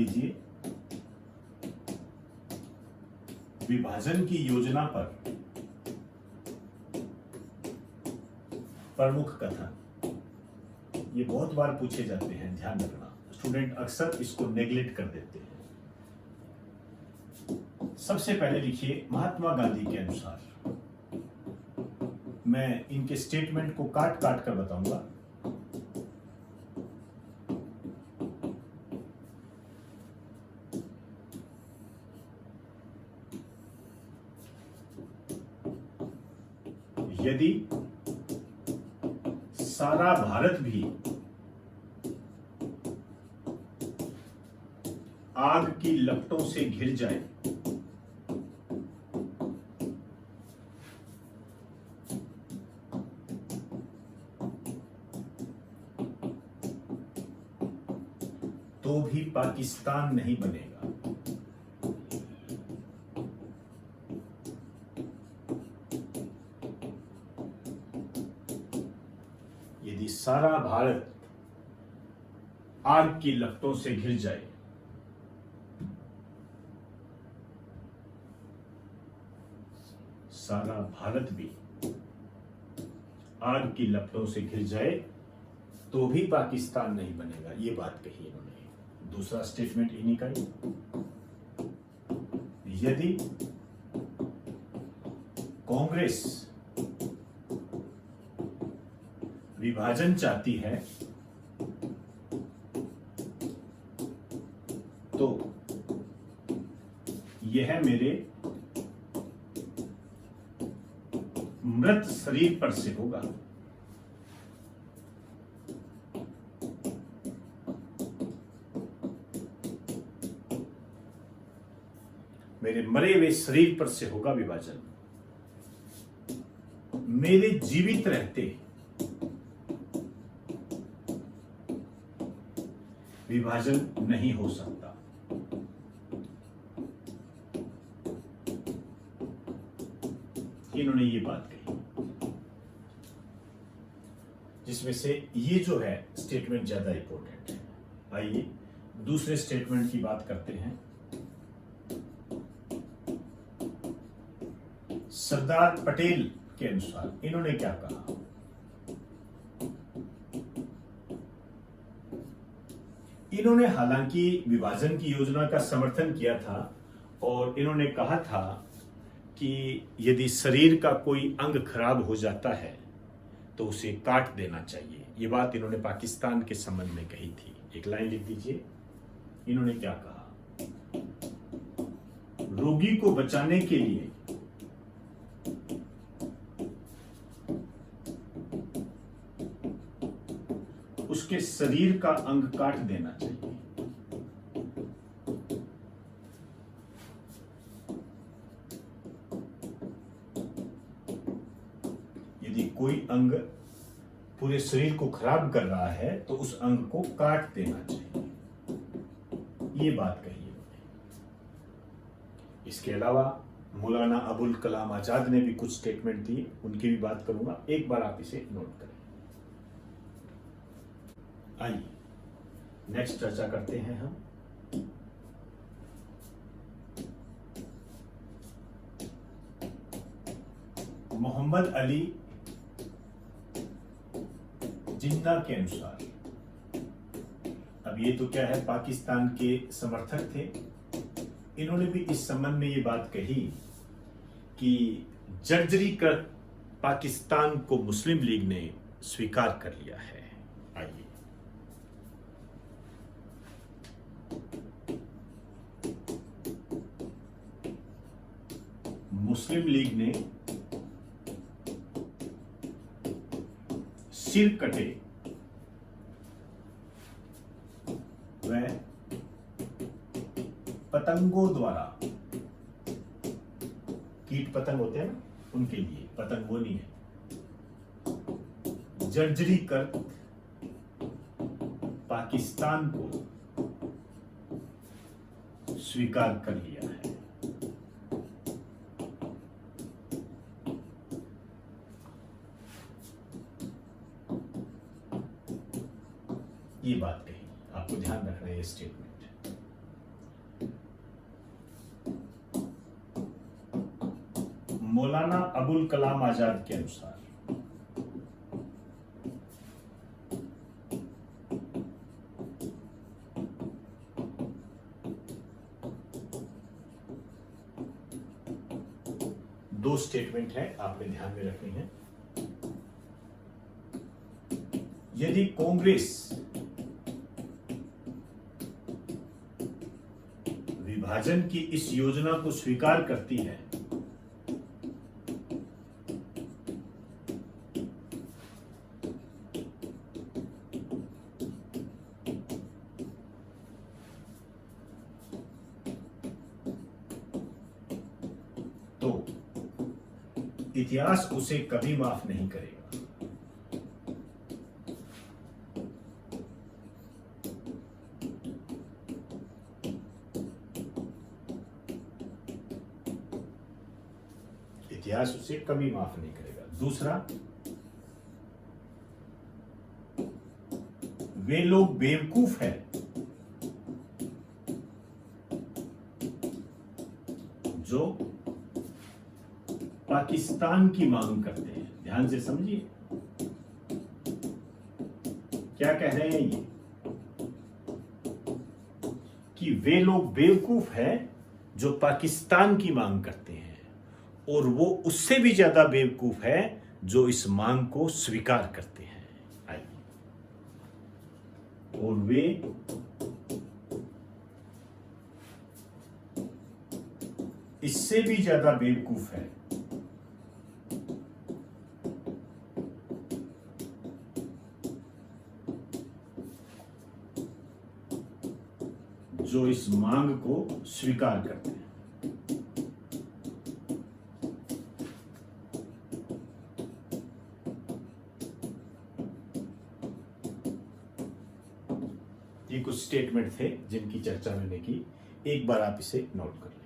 लीजिए, विभाजन की योजना पर प्रमुख कथन। ये बहुत बार पूछे जाते हैं, ध्यान रखना, स्टूडेंट अक्सर इसको नेग्लेक्ट कर देते हैं। सबसे पहले लिखिए, महात्मा गांधी के अनुसार, मैं इनके स्टेटमेंट को काट काट कर बताऊंगा। यदि सारा भारत भी आग की लपटों से घिर जाए तो भी पाकिस्तान नहीं बनेगा। यदि सारा भारत आग की लपटों से घिर जाए सारा भारत भी आग की लपटों से घिर जाए तो भी पाकिस्तान नहीं बनेगा, ये बात कही इन्होंने। दूसरा स्टेटमेंट इन्हीं का ही, यदि कांग्रेस विभाजन चाहती है तो यह मेरे मृत शरीर पर से होगा। मेरे मरे हुए शरीर पर से होगा विभाजन। मेरे जीवित रहते विभाजन नहीं हो सकता। इन्होंने ये बात कही, जिसमें से ये जो है स्टेटमेंट ज्यादा इंपॉर्टेंट है। आइए दूसरे स्टेटमेंट की बात करते हैं। सरदार पटेल के अनुसार इन्होंने क्या कहा? इन्होंने हालांकि विभाजन की योजना का समर्थन किया था और इन्होंने कहा था कि यदि शरीर का कोई अंग खराब हो जाता है तो उसे काट देना चाहिए। ये बात इन्होंने पाकिस्तान के संबंध में कही थी। एक लाइन लिख दीजिए, इन्होंने क्या कहा? रोगी को बचाने के लिए उसके शरीर का अंग काट देना चाहिए। यदि कोई अंग पूरे शरीर को खराब कर रहा है तो उस अंग को काट देना चाहिए, ये बात कही है। इसके अलावा मौलाना अबुल कलाम आजाद ने भी कुछ स्टेटमेंट दिए, उनकी भी बात करूंगा। एक बार आप इसे नोट करें। आइए नेक्स्ट चर्चा करते हैं हम। मोहम्मद अली जिन्ना के अनुसार, अब ये तो क्या है, पाकिस्तान के समर्थक थे। इन्होंने भी इस संबंध में ये बात कही कि जर्जरी कर पाकिस्तान को मुस्लिम लीग ने स्वीकार कर लिया है। आइए मुस्लिम लीग ने सिर कटे व पतंगों द्वारा, कीट पतंग होते हैं ना, उनके लिए, पतंग वो नहीं है, जर्जरी कर पाकिस्तान को स्वीकार कर लिया है। ये बात कही, आपको ध्यान रखना है ये स्टेटमेंट। मौलाना अबुल कलाम आजाद के अनुसार दो स्टेटमेंट है, आपने ध्यान में रखनी है। यदि कांग्रेस विभाजन की इस योजना को स्वीकार करती है तो इतिहास उसे कभी माफ नहीं करेगा। इतिहास उसे कभी माफ नहीं करेगा। दूसरा, वे लोग बेवकूफ हैं जो पाकिस्तान की मांग करते हैं। ध्यान से समझिए क्या कह रहे हैं ये, कि वे लोग बेवकूफ हैं जो पाकिस्तान की मांग करते हैं, और वो उससे भी ज्यादा बेवकूफ है जो इस मांग को स्वीकार करते हैं। और वे इससे भी ज्यादा बेवकूफ है जो इस मांग को स्वीकार करते हैं। ये कुछ स्टेटमेंट थे जिनकी चर्चा मैंने की, एक बार आप इसे नोट कर लें।